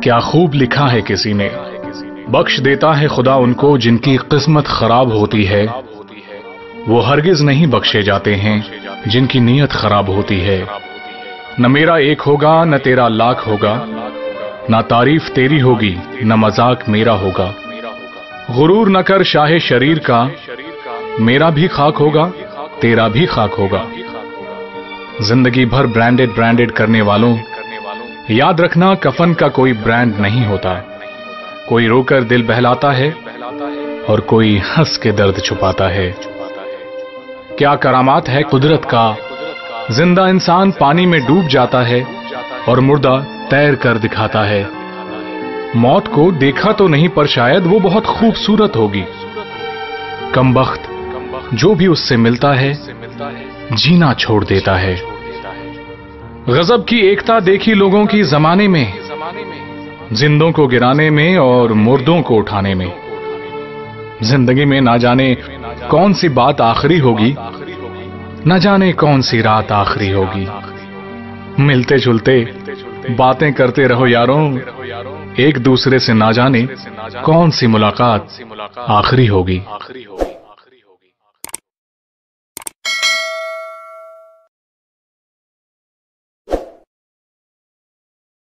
کیا خوب لکھا ہے کسی نے، بخش دیتا ہے خدا ان کو جن کی قسمت خراب ہوتی ہے، وہ ہرگز نہیں بخشے جاتے ہیں جن کی نیت خراب ہوتی ہے۔ نہ میرا ایک ہوگا نہ تیرا لاکھ ہوگا، نہ تعریف تیری ہوگی نہ مذاق میرا ہوگا۔ غرور نہ کر شاہ شریر کا، میرا بھی خاک ہوگا تیرا بھی خاک ہوگا۔ زندگی بھر برانڈڈ کرنے والوں، یاد رکھنا کفن کا کوئی برانڈ نہیں ہوتا۔ کوئی رو کر دل بہلاتا ہے اور کوئی ہنس کے درد چھپاتا ہے۔ کیا کرامات ہے قدرت کا، زندہ انسان پانی میں ڈوب جاتا ہے اور مردہ تیر کر دکھاتا ہے۔ موت کو دیکھا تو نہیں پر شاید وہ بہت خوبصورت ہوگی۔ کم بخت جو بھی اس سے ملتا ہے جینا چھوڑ دیتا ہے۔ غضب کی ایکتا دیکھی لوگوں کی زمانے میں، زندوں کو گرانے میں اور مردوں کو اٹھانے میں۔ زندگی میں نہ جانے کون سی بات آخری ہوگی، نہ جانے کون سی رات آخری ہوگی۔ ملتے جلتے باتیں کرتے رہو یاروں، ایک دوسرے سے نہ جانے کون سی ملاقات آخری ہوگی۔